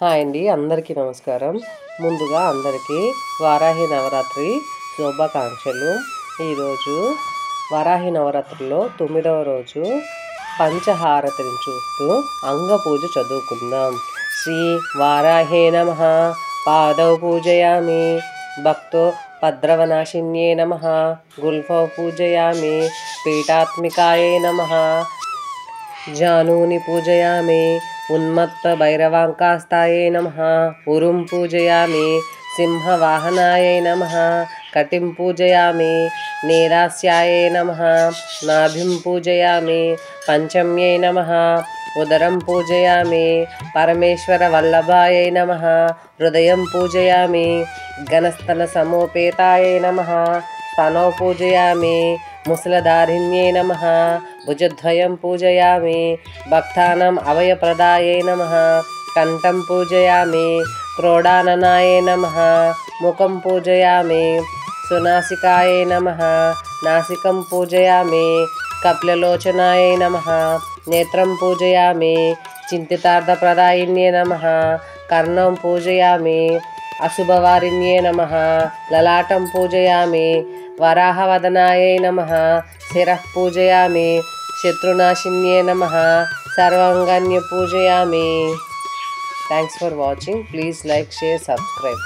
Hi అండి, అందరికీ నమస్కారం. ముందుగా అందరికీ వారాహి నవరాత్రి శుభాకాంక్షలు. ఈరోజు వారాహి నవరాత్రిలో 9వ రోజు పంచహారతిని చూస్తూ అంగపూజ చదువుకుందాం. శ్రీ వారాహే నమః. పాదౌ పూజయామి. భక్తో భద్రవనాశిన్యే నమః. గుల్ఫౌ పూజయామి. పీఠాత్మికాయే నమః. జానూని పూజయామి. ఉన్మత్త భైరవాంకాస్తాయే నమః. ఉరుం పూజయామి. సింహవాహనాయే నమః. కటిం పూజయామి. నీరాస్యాయే నమః. నాభిం పూజయామి. పంచమ్యై నమః. ఉదరం పూజయామి. పరమేశ్వర వల్లభాయై నమః. హృదయం పూజయామి. ఘనస్థల సమోపేతాయై నమః. స్తనౌ పూజయామి. ముసలధారిణ్యై నమః. భుజద్వయం పూజయామి. భక్తానాం అభయప్రదాయై నమః. కంఠం పూజయామి. క్రోడాననాయై నమః. ముఖం పూజయామి. సునాసికాయై నమః. నాసికం పూజయామి. కపిలలోచనాయై నమః. నేత్రం పూజయామి. చింతితార్థప్రదాయిన్యే నమః. కర్ణం పూజయామి. అశుభవారిణ్యే నమః. లలాటం పూజయామి. వరాహవదనాయై నమః. శిరః పూజయామి. శత్రునాశిన్యే నమః. సర్వాంగాన్య పూజయామి. Thanks for watching. Please like, share, subscribe.